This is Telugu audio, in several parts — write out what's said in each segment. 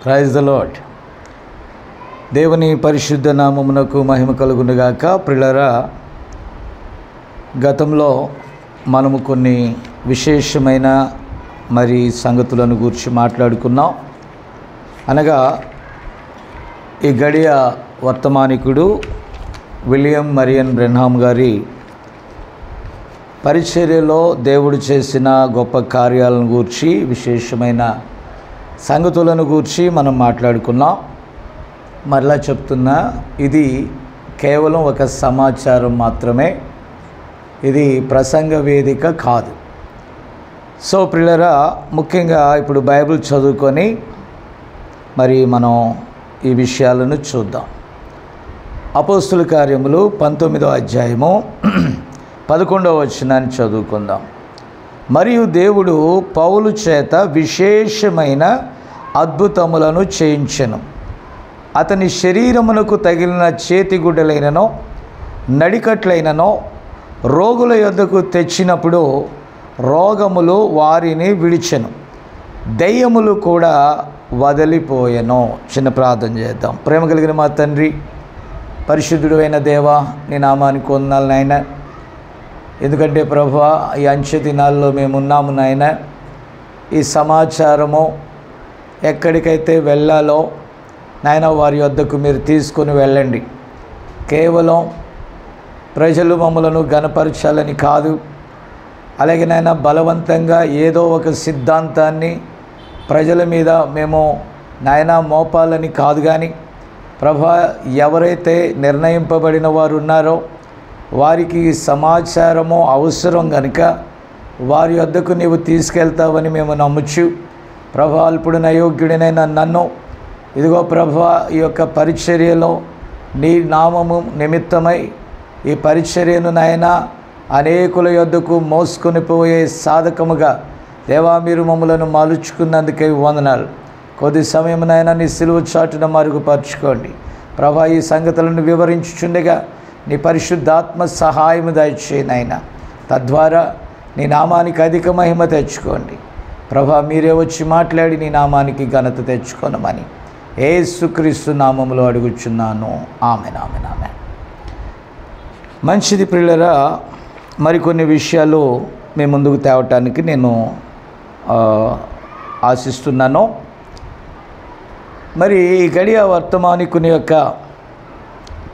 Praise the lord. దేవుని పరిశుద్ధ నామమునకు మహిమ కలుగునుగాక. ప్రియులారా, గతంలో మనము కొన్ని విశేషమైన సంగతులను గురించి మాట్లాడుకున్నాం. అనగా ఈ గడియ వర్తమానికుడు విలియం మరియన్ బ్రెన్హామ్ గారి పరిచర్యలో దేవుడు చేసిన గొప్ప కార్యాలను గూర్చి, విశేషమైన సంగతులను గూర్చి మనం మాట్లాడుకున్నాం. మరలా చెప్తున్నా, ఇది కేవలం ఒక సమాచారం మాత్రమే, ఇది ప్రసంగ వేదిక కాదు. సో ప్రియులారా, ముఖ్యంగా ఇప్పుడు బైబిల్ చదువుకొని మనం ఈ విషయాలను చూద్దాం. అపోస్తుల కార్యములు 19వ అధ్యాయము 11వ వచనాన్ని చదువుకుందాం. మరియు దేవుడు పౌలు చేత విశేషమైన అద్భుతములను చేయించెను. అతని శరీరమునకు తగిలిన చేతిగుడ్డలైననో నడికట్లైననో రోగుల యొద్దకు తెచ్చినప్పుడు రోగములు వారిని విడిచెను, దయ్యములు కూడా వదిలిపోయెను. చిన్న ప్రార్థన చేద్దాం. ప్రేమ కలిగిన మా తండ్రి, పరిశుద్ధుడు అయిన దేవా, నీ నామానికి వందనాలు నాయన. ఎందుకంటే ప్రభువా, ఈ అంచె దినాల్లో మేమున్నాము నాయన. ఈ సమాచారము ఎక్కడికైతే వెళ్ళాలో నాయన, వారి వద్దకు మీరు తీసుకొని వెళ్ళండి. కేవలం ప్రజలు మమ్మలను గణపరచాలని కాదు, అలాగే నాయన బలవంతంగా ఏదో ఒక సిద్ధాంతాన్ని ప్రజల మీద మేము నాయన మోపాలని కాదు, కానీ ప్రభువా, ఎవరైతే నిర్ణయింపబడిన వారు ఉన్నారో వారికి సమాచారము అవసరం కనుక వారి వద్దకు నీవు తీసుకెళ్తావని మేము నమ్ముచు, ప్రభా, ఇప్పుడు అయోగ్యుడినైన నన్ను ఇదిగో ప్రభా, ఈ యొక్క పరిచర్యలో నీ నామము నిమిత్తమై ఈ పరిచర్యను నాయన అనేకుల యొద్దకు మోసుకొని పోయే సాధకముగా దేవా, మీరు మమ్మలను మలుచుకున్నందుకే వందనాలు. కొద్ది సమయం నాయన నీ సిలువ చాటున మరుగుపరుచుకోండి ప్రభా. ఈ సంగతులను వివరించుచుండగా నీ పరిశుద్ధాత్మ సహాయము దయచేయనైనా, తద్వారా నీ నామానికి అధిక మహిమ తెచ్చుకోండి ప్రభా. మీరే వచ్చి మాట్లాడి నీ నామానికి ఘనత తెచ్చుకోనమని యేసుక్రీస్తు నామములో అడుగుచున్నాను. Amen, amen, amen. మంచిది ప్రియులారా, మరికొన్ని విషయాలు మీ ముందుకు తేవటానికి నేను ఆశిస్తున్నాను. ఈ గడియ వర్తమానికుని యొక్క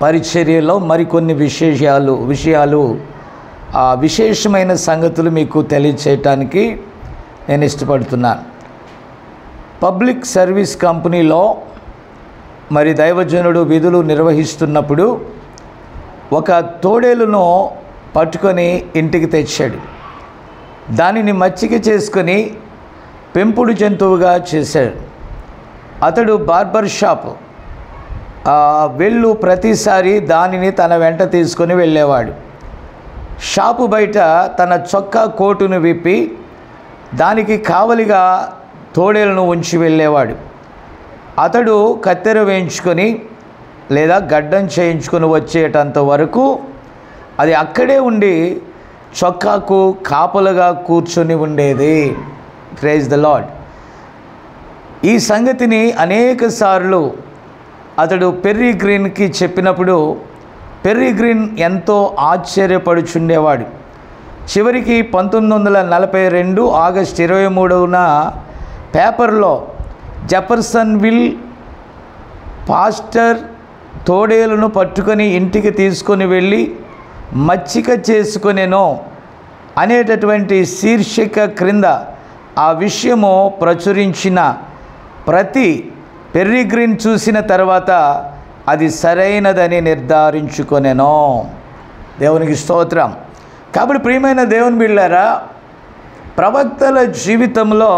పరిచర్యలో మరికొన్ని విషయాలు విశేషమైన సంగతులు మీకు తెలియచేయటానికి నేను ఇష్టపడుతున్నాను. పబ్లిక్ సర్వీస్ కంపెనీలో దైవజనుడు విధులు నిర్వహిస్తున్నప్పుడు ఒక తోడేలును పట్టుకొని ఇంటికి తెచ్చాడు. దానిని మచ్చిక చేసుకొని పెంపుడు జంతువుగా చేశాడు. అతడు బార్బర్ షాప్ వెళ్ళు ప్రతిసారి దానిని తన వెంట తీసుకొని వెళ్ళేవాడు. షాపు బయట తన చొక్కా కోటును విప్పి దానికి కావలిగా తోడేలను ఉంచి వెళ్ళేవాడు. అతడు కత్తెర వేయించుకొని లేదా గడ్డం చేయించుకొని వచ్చేటంత వరకు అది అక్కడే ఉండి చొక్కాకు కాపలుగా కూర్చొని ఉండేది. Praise the lord. ఈ సంగతిని అనేక సార్లు అతడు పెర్రిగ్రీన్కి చెప్పినప్పుడు పెర్రిగ్రీన్ ఎంతో ఆశ్చర్యపడుచుండేవాడు. చివరికి 1942 ఆగస్టు 23న పేపర్లో జెఫర్సన్విల్ పాస్టర్ తోడేలును పట్టుకొని ఇంటికి తీసుకొని వెళ్ళి మచ్చిక చేసుకొనెను అనేటటువంటి శీర్షిక క్రింద ఆ విషయము ప్రచురించిన ప్రతి పెర్రిగ్రీన్ చూసిన తర్వాత అది సరైనదని నిర్ధారించుకొనెను. దేవునికి స్తోత్రం. కాబట్టి ప్రియమైన దేవుని బిడ్డలారా, ప్రవక్తల జీవితంలో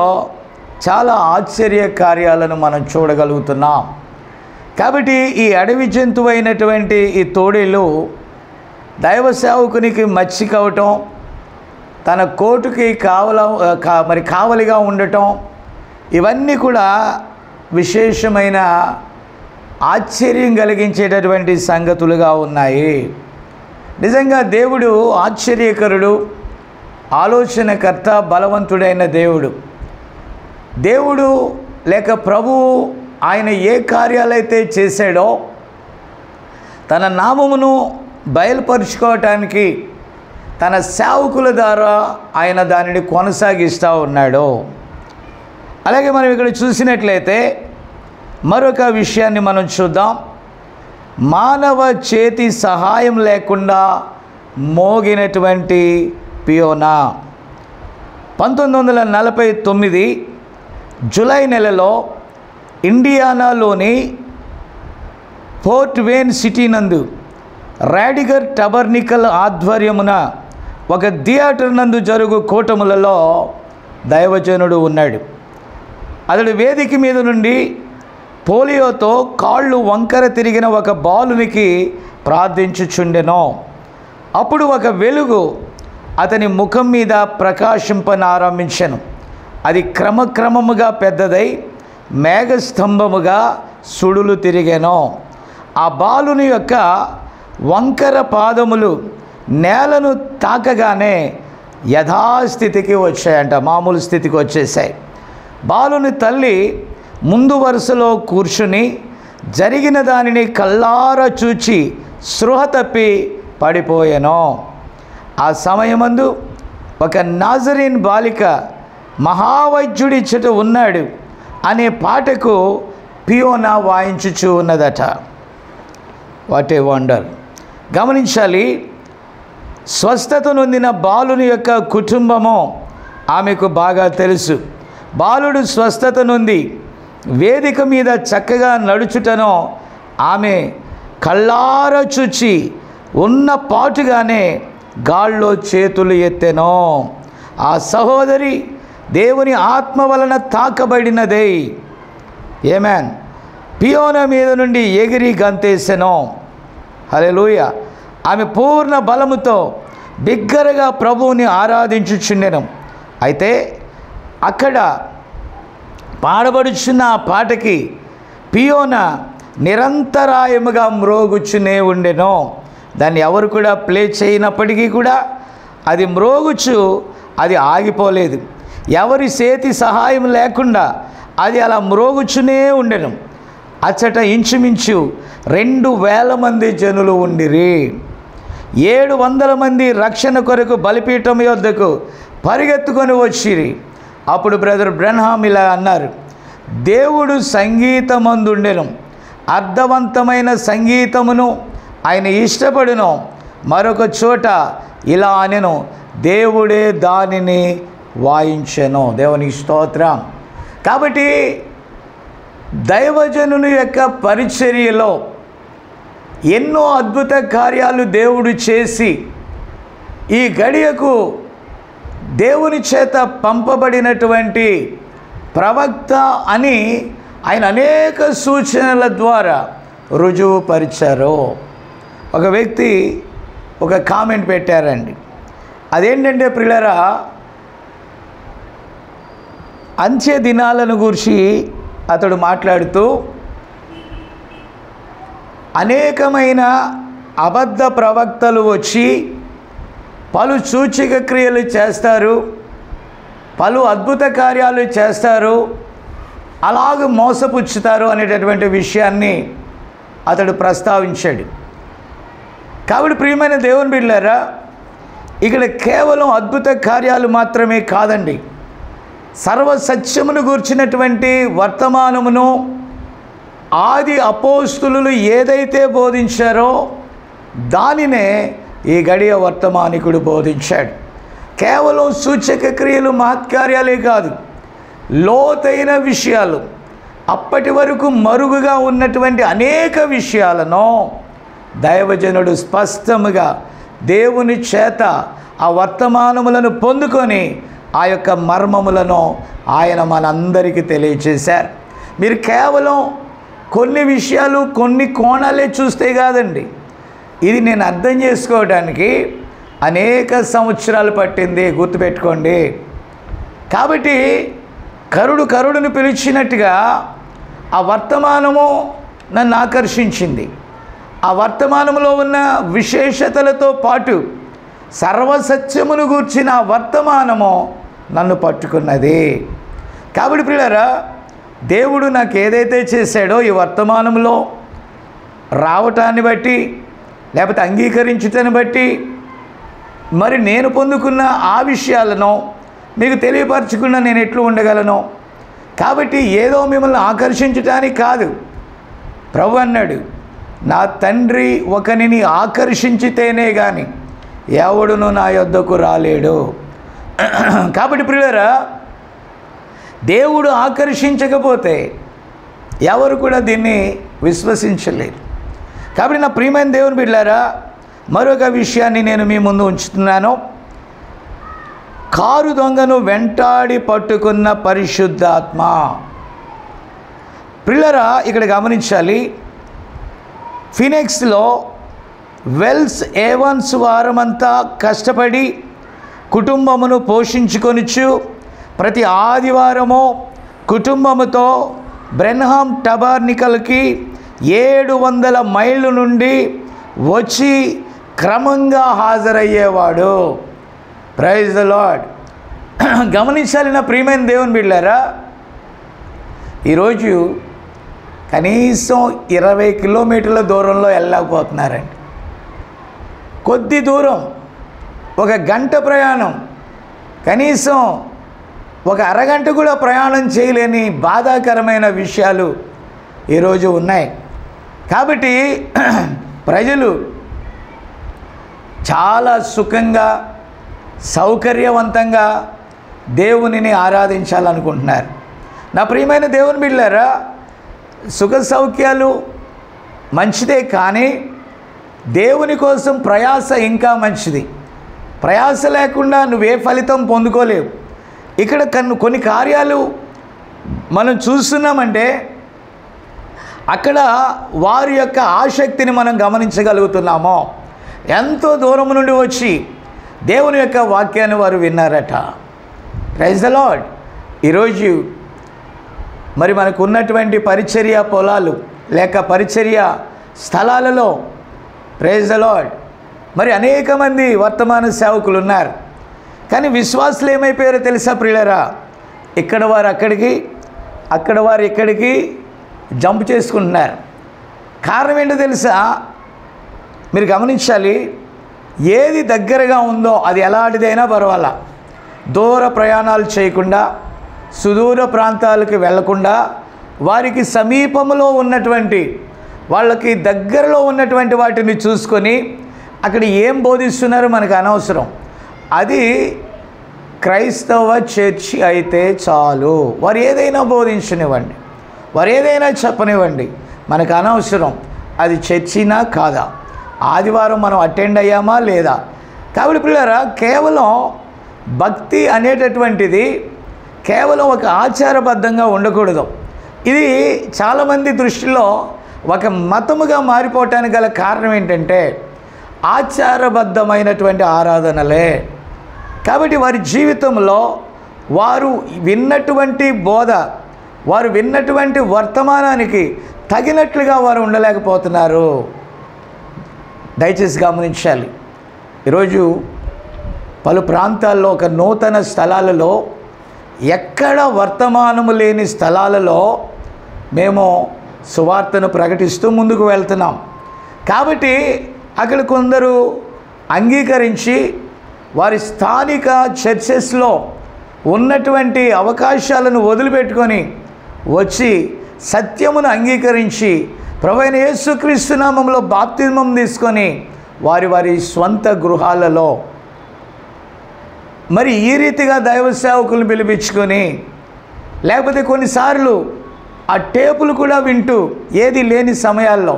చాలా ఆశ్చర్య కార్యాలను మనం చూడగలుగుతున్నాం. కాబట్టి ఈ అడవి జంతువు అయినటువంటి ఈ తోడేలు దైవ సేవకునికి మచ్చిక అవటం, తన కోటుకి కావలిగా ఉండటం, ఇవన్నీ కూడా విశేషమైన ఆశ్చర్యం కలిగించేటటువంటి సంగతులుగా ఉన్నాయి. నిజంగా దేవుడు ఆశ్చర్యకరుడు, ఆలోచనకర్త, బలవంతుడైన దేవుడు. దేవుడు లేక ప్రభువు ఆయన ఏ కార్యాలైతే చేశాడో తన నామమును బయలుపరుచుకోవటానికి తన సేవకుల ద్వారా ఆయన దానిని కొనసాగిస్తూ ఉన్నాడు. అలాగే మనం ఇక్కడ చూసినట్లయితే మరొక విషయాన్ని మనం చూద్దాం. మానవ చేతి సహాయం లేకుండా మోగినటువంటి పియోనా. 1949 జూలై నెలలో ఇండియానాలోని ఫోర్ట్ వేన్ సిటీ నందు రాడిగర్ టబర్నికల్ ఆధ్వర్యమున ఒక థియేటర్ నందు జరుగు కూటములలో దైవజనుడు ఉన్నాడు. అతడు వేదిక మీద నుండి పోలియోతో కాళ్ళు వంకర తిరిగిన ఒక బాలునికి ప్రార్థించుచుండెను. అప్పుడు ఒక వెలుగు అతని ముఖం మీద ప్రకాశింపనారంభించెను. అది క్రమక్రమముగా పెద్దదై మేఘస్తంభముగా సుడులు తిరిగెను. ఆ బాలుని యొక్క వంకర పాదములు నేలను తాకగానే యథాస్థితికి వచ్చాయంట, మామూలు స్థితికి వచ్చేసాయి. బాలుని తల్లి ముందు వరుసలో కూర్చుని జరిగిన దానిని కళ్ళారా చూచి స్పృహ తప్పి పడిపోయాను. ఆ సమయమందు ఒక నాజరీన్ బాలిక మహావైద్యుడి చెట ఉన్నాడు అనే పాటకు పియోనా వాయించుచూ ఉన్నదట. What a wonder! గమనించాలి, స్వస్థత నొందిన బాలుని యొక్క కుటుంబము ఆమెకు బాగా తెలుసు. బాలుడు స్వస్థత నొంది వేదిక మీద చక్కగా నడుచుటను ఆమె కళ్ళారా చూచి ఉన్న పాటుగానే గాల్లో చేతులు ఎత్తెను. ఆ సహోదరి దేవుని ఆత్మ వలన తాకబడినదే. ఆమేన్. పియోనా మీద నుండి ఎగిరి గంతేసెను. హల్లెలూయా. ఆమె పూర్ణ బలముతో బిగ్గరగా ప్రభువుని ఆరాధించుచుండెను. అయితే అక్కడ పాడబడుచున్న ఆ పాటకి పియోనా నిరంతరాయముగా మ్రోగుచునే ఉండెను. దాన్ని ఎవరు కూడా ప్లే చేయనప్పటికీ కూడా అది మ్రోగుచు అది ఆగిపోలేదు. ఎవరి చేతి సహాయం లేకుండా అది అలా మ్రోగుచునే ఉండెను. అచ్చట ఇంచుమించు 2000 మంది జనులు ఉండిరి. 700 మంది రక్షణ కొరకు బలిపీఠం యొద్దకు పరిగెత్తుకొని వచ్చిరి. అప్పుడు బ్రదర్ బ్రన్హామ్ ఇలా అన్నారు, దేవుడు సంగీతమందుండెను, అర్థవంతమైన సంగీతమును ఆయన ఇష్టపడును. మరొక చోట ఇలా అనెను, దేవుడే దానిని వాయించెను. దేవునికి స్తోత్రం. కాబట్టి దైవజనుని యొక్క పరిచర్యలో ఎన్నో అద్భుత కార్యాలు దేవుడు చేసి ఈ గడియకు దేవుని చేత పంపబడినటువంటి ప్రవక్త అని ఆయన అనేక సూచనల ద్వారా రుజువుపరిచారు. ఒక వ్యక్తి ఒక కామెంట్ పెట్టారండి. అదేంటంటే ప్రియులారా, అంత్య దినాలను గురించి అతడు మాట్లాడుతూ అనేకమైన అబద్ధ ప్రవక్తలు వచ్చి పలు సూచక క్రియలు చేస్తారు, పలు అద్భుత కార్యాలు చేస్తారు, అలాగ మోసపుచ్చుతారు అనేటటువంటి విషయాన్ని అతడు ప్రస్తావించాడు. కాబట్టి ప్రియమైన దేవుని బిడ్డలారా, ఇక్కడ కేవలం అద్భుత కార్యాలు మాత్రమే కాదండి, సర్వసత్యమును గూర్చినటువంటి వర్తమానమును ఆది అపోస్తులు ఏదైతే బోధించారో దానినే ఈ గడియ వర్తమానికుడు బోధించాడు. కేవలం సూచక క్రియలు మహత్కార్యాలే కాదు, లోతైన విషయాలు, అప్పటి వరకు మరుగుగా ఉన్నటువంటి అనేక విషయాలను దైవజనుడు స్పష్టముగా దేవుని చేత ఆ వర్తమానములను పొందుకొని ఆ యొక్క మర్మములను ఆయన మనందరికీ తెలియచేశారు. మీరు కేవలం కొన్ని విషయాలు కొన్ని కోణాలే చూస్తే కాదండి, ఇది నేను అర్థం చేసుకోవడానికి అనేక సంవత్సరాలు పట్టింది, గుర్తుపెట్టుకోండి. కాబట్టి కరుడుని పిలిచినట్టుగా ఆ వర్తమానము నన్ను ఆకర్షించింది. ఆ వర్తమానంలో ఉన్న విశేషతలతో పాటు సర్వసత్యమును గూర్చిన వర్తమానము నన్ను పట్టుకున్నది. కాబట్టి ప్రియులారా, దేవుడు నాకు ఏదైతే చేశాడో ఈ వర్తమానంలో రావటాన్ని బట్టి, లేకపోతే అంగీకరించుటని బట్టి, మరి నేను పొందుకున్న ఆ విషయాలను మీకు తెలియపరచకుండా నేను ఎట్లు ఉండగలను? కాబట్టి ఏదో మిమ్మల్ని ఆకర్షించటానికి కాదు. ప్రభు అన్నాడు, నా తండ్రి ఒకనిని ఆకర్షించితేనే కానీ ఎవడును నా యొద్దకు రాలేడు. కాబట్టి ప్రియులారా, దేవుడు ఆకర్షించకపోతే ఎవరు కూడా దీన్ని విశ్వసించలేరు. కాబట్టి నా ప్రియమైన దేవుని బిడ్డలారా, మరొక విషయాన్ని నేను మీ ముందు ఉంచుతున్నాను. కారు దొంగను వెంటాడి పట్టుకున్న పరిశుద్ధాత్మ. ప్రియులారా, ఇక్కడ గమనించాలి, ఫినిక్స్లో వెల్స్ ఏవన్స్ వారమంతా కష్టపడి కుటుంబమును పోషించుకొనిచ్చు ప్రతి ఆదివారము కుటుంబముతో బ్రెన్హామ్ టబార్నికల్కి 700 మైళ్ళ నుండి వచ్చి క్రమంగా హాజరయ్యేవాడు. Praise the lord. గమనించాలి నా ప్రియమైన దేవుని బిడ్డలారా, ఈరోజు కనీసం 20 కిలోమీటర్ల దూరంలో వెళ్ళలేకపోతున్నారండి. కొద్ది దూరం, 1 గంట ప్రయాణం, కనీసం 1 అరగంట కూడా ప్రయాణం చేయలేని బాధాకరమైన విషయాలు ఈరోజు ఉన్నాయి. కాబట్టి ప్రజలు చాలా సుఖంగా సౌకర్యవంతంగా దేవునిని ఆరాధించాలనుకుంటున్నారు. నా ప్రియమైన దేవుని బిడ్డలారా, సుఖ సౌఖ్యాలు మంచిదే, కానీ దేవుని కోసం ప్రయాస ఇంకా మంచిది. ప్రయాస లేకుండా నువ్వే ఫలితం పొందుకోలేవు. ఇక్కడ కొన్ని కార్యాలు మనం చూస్తున్నామంటే అక్కడ వారి యొక్క ఆసక్తిని మనం గమనించగలుగుతున్నామో. ఎంతో దూరం నుండి వచ్చి దేవుని యొక్క వాక్యాన్ని వారు విన్నారట. Praise the lord. ఈరోజు మరి మనకు ఉన్నటువంటి పరిచర్య పొలాలు లేక పరిచర్య స్థలాలలో, ప్రైజ్ ద లార్డ్, మరి అనేక మంది వర్తమాన సేవకులు ఉన్నారు. కానీ విశ్వాసులు ఏమైపోయారో తెలుసా ప్రియులారా? ఇక్కడ వారు అక్కడికి, అక్కడ వారు ఇక్కడికి జంప్ చేసుకుంటున్నారు. కారణం ఏంటో తెలుసా? మీరు గమనించాలి, ఏది దగ్గరగా ఉందో అది ఎలాంటిదైనా పర్వాలా, దూర ప్రయాణాలు చేయకుండా, సుదూర ప్రాంతాలకు వెళ్లకుండా, వారికి సమీపంలో ఉన్నటువంటి, వాళ్ళకి దగ్గరలో ఉన్నటువంటి వాటిని చూసుకొని అక్కడ ఏం బోధిస్తున్నారో మనకు అనవసరం. అది క్రైస్తవ చర్చి అయితే చాలు. వారు ఏదైనా బోధించనివ్వండి, వారు ఏదైనా చెప్పనివ్వండి, మనకు అనవసరం అది చర్చినా కాదా, ఆదివారం మనం అటెండ్ అయ్యామా లేదా. కాబట్టి పిల్లరా, కేవలం భక్తి అనేటటువంటిది కేవలం ఒక ఆచారబద్ధంగా ఉండకూడదు. ఇది చాలామంది దృష్టిలో ఒక మతముగా మారిపోవటానికి గల కారణం ఏంటంటే ఆచారబద్ధమైనటువంటి ఆరాధనలే. కాబట్టి వారి జీవితంలో వారు విన్నటువంటి బోధ, వారు విన్నటువంటి వర్తమానానికి తగినట్లుగా వారు ఉండలేకపోతున్నారు. దయచేసి గమనించాలి. ఈరోజు పలు ప్రాంతాల్లో, ఒక నూతన స్థలాలలో, ఎక్కడ వర్తమానము లేని స్థలాలలో మేము సువార్తను ప్రకటిస్తూ ముందుకు వెళ్తున్నాం. కాబట్టి అక్కడ కొందరు అంగీకరించి వారి స్థానిక చర్చెస్లో ఉన్నటువంటి అవకాశాలను వదిలిపెట్టుకొని వచ్చి సత్యమును అంగీకరించి ప్రభువైన యేసుక్రీస్తు నామములో బాప్తిస్మం తీసుకొని వారి వారి స్వంత గృహాలలో మరి ఈ రీతిగా దైవ సేవకులను పిలిపించుకొని, లేకపోతే కొన్నిసార్లు ఆ టేపులు కూడా వింటూ ఏది లేని సమయాల్లో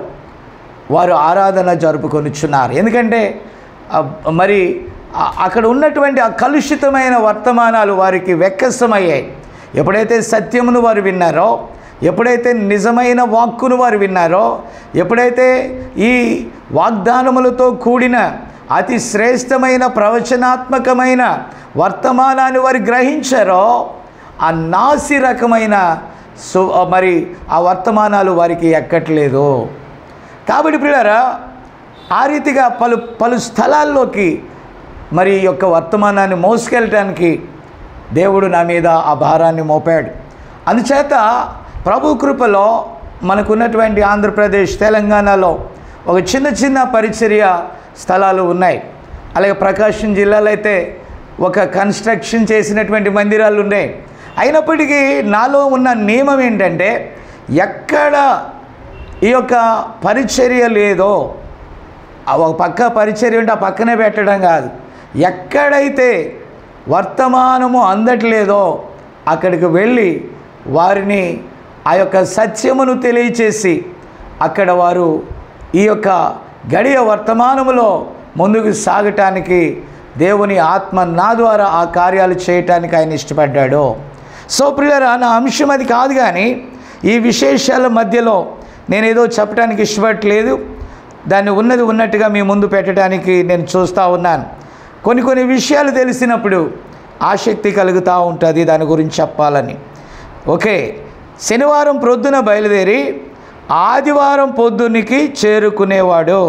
వారు ఆరాధన జరుపుకొనిచున్నారు. ఎందుకంటే మరి అక్కడ ఉన్నటువంటి ఆ కలుషితమైన వర్తమానాలు వారికి వెక్కసమయ్యాయి. ఎప్పుడైతే సత్యమును వారు విన్నారో, ఎప్పుడైతే నిజమైన వాక్కును వారు విన్నారో, ఎప్పుడైతే ఈ వాగ్దానములతో కూడిన అతి శ్రేష్టమైన ప్రవచనాత్మకమైన వర్తమానాన్ని వారు గ్రహించారో, ఆ నాసి రకమైన మరి ఆ వర్తమానాలు వారికి ఎక్కట్లేదు. కాబట్టి ప్రియులారా, ఆ రీతిగా పలు స్థలాల్లోకి మరి ఈ యొక్క వర్తమానాన్ని మోసుకెళ్ళటానికి దేవుడు నా మీద ఆ భారాన్ని మోపాడు. అందుచేత ప్రభు కృపలో మనకున్నటువంటి ఆంధ్రప్రదేశ్, తెలంగాణలో ఒక చిన్న పరిచర్య స్థలాలు ఉన్నాయి. అలాగే ప్రకాశం జిల్లాలో అయితే ఒక కన్స్ట్రక్షన్ చేసినటువంటి మందిరాలు ఉన్నాయి. అయినప్పటికీ నాలో ఉన్న నియమం ఏంటంటే, ఎక్కడ ఈ యొక్క పరిచర్య లేదో ఒక పక్క పరిచర్య ఉంటే ఆ పక్కనే పెట్టడం కాదు, ఎక్కడైతే వర్తమానము అందట్లేదో అక్కడికి వెళ్ళి వారిని ఆ యొక్క సత్యమును తెలియచేసి అక్కడ వారు ఈ యొక్క గడియ వర్తమానములో ముందుకు సాగటానికి దేవుని ఆత్మ నా ద్వారా ఆ కార్యాలు చేయటానికి ఆయన ఇష్టపడ్డాడు. సో ప్రియులారా, నా అంశం అది కాదు, కానీ ఈ విశేషాల మధ్యలో నేనేదో చెప్పడానికి ఇష్టపడట్లేదు. దాన్ని ఉన్నది ఉన్నట్టుగా మీ ముందు పెట్టడానికి నేను చూస్తూ ఉన్నాను. కొన్ని విషయాలు తెలిసినప్పుడు ఆసక్తి కలుగుతూ ఉంటుంది దాని గురించి చెప్పాలని. ఓకే, శనివారం ప్రొద్దున బయలుదేరి ఆదివారం పొద్దునికి చేరుకునేవాడు.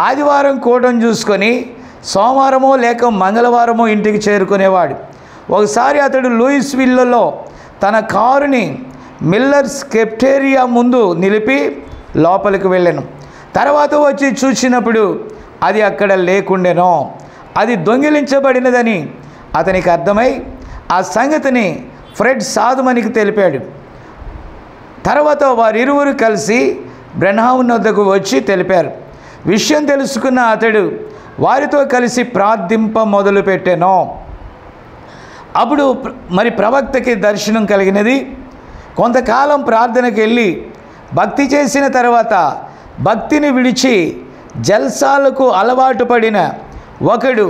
ఆదివారం కూటం చూసుకొని సోమవారమో లేక మంగళవారమో ఇంటికి చేరుకునేవాడు. ఒకసారి అతడు లూయిస్విల్లలో తన కారుని మిల్లర్స్ కెఫ్టేరియా ముందు నిలిపి లోపలికి వెళ్ళాను. తర్వాత వచ్చి చూసినప్పుడు అది అక్కడ లేకుండెనో. అది దొంగిలించబడినదని అతనికి అర్థమై ఆ సంగతిని ఫ్రెడ్ సాధుమనికి తెలిపాడు. తర్వాత వారిరువురు కలిసి బ్రెన్హామ్ వద్దకు వచ్చి తెలిపారు. విషయం తెలుసుకున్న అతడు వారితో కలిసి ప్రార్థింప మొదలుపెట్టెను. అప్పుడు మరి ప్రవక్తకి దర్శనం కలిగినది. కొంతకాలం ప్రార్థనకు వెళ్ళి భక్తి చేసిన తర్వాత భక్తిని విడిచి జల్సాలకు అలవాటు పడిన ఒకడు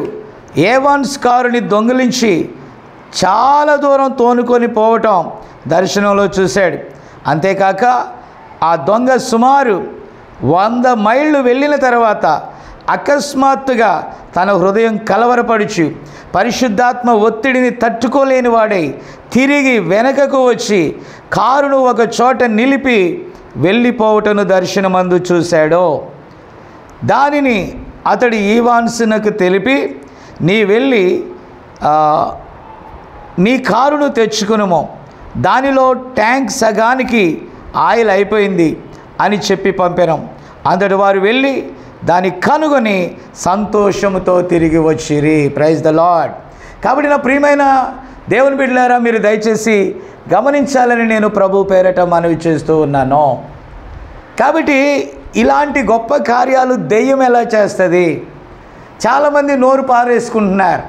ఏవాన్స్ కారుని దొంగిలించి చాలా దూరం తోనుకొని పోవటం దర్శనంలో చూశాడు. అంతేకాక ఆ దొంగ సుమారు 100 మైళ్ళు వెళ్ళిన తర్వాత అకస్మాత్తుగా తన హృదయం కలవరపడుచు పరిశుద్ధాత్మ ఒత్తిడిని తట్టుకోలేని వాడై తిరిగి వెనకకు వచ్చి కారును ఒక చోట నిలిపి వెళ్ళిపోవటను దర్శనమందు చూశాడు. దానిని అతడు ఈవాన్సునకు తెలిపి, నీ వెళ్ళి నీ కారును తెచ్చుకునుము, దానిలో ట్యాంక్ సగానికి ఆయిల్ అయిపోయింది అని చెప్పి పంపాను. అంతటి వారు వెళ్ళి దాన్ని కనుగొని సంతోషముతో తిరిగి వచ్చిరి. Praise the lord. కాబట్టి నా ప్రియమైన దేవుని బిడ్డలారా, మీరు దయచేసి గమనించాలని నేను ప్రభు పేరట మనవి చేస్తూ ఉన్నాను. కాబట్టి ఇలాంటి గొప్ప కార్యాలు దెయ్యం ఎలా చేస్తుంది? చాలామంది నోరు పారేసుకుంటున్నారు.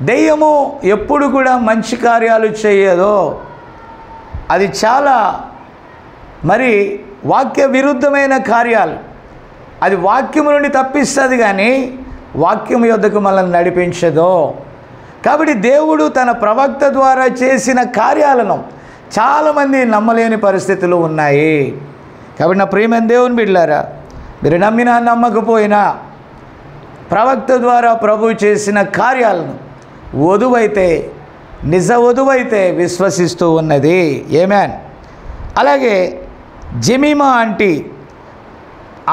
దెయ్యము ఎప్పుడు కూడా మంచి కార్యాలు చేయదో. అది చాలా మరి వాక్య విరుద్ధమైన కార్యాలు. అది వాక్యము నుండి తప్పిస్తుంది కానీ వాక్యము యొద్దకు మనల్ని నడిపించదు. కాబట్టి దేవుడు తన ప్రవక్త ద్వారా చేసిన కార్యాలను చాలామంది నమ్మలేని పరిస్థితులు ఉన్నాయి. కాబట్టి నా ప్రియమైన దేవుని బిడ్డలారా, మీరు నమ్మినా నమ్మకపోయినా ప్రవక్త ద్వారా ప్రభు చేసిన కార్యాలను వధువైతే నిజ వధువైతే విశ్వసిస్తూ ఉన్నది. ఆమేన్. అలాగే జెమీమా ఆంటీ,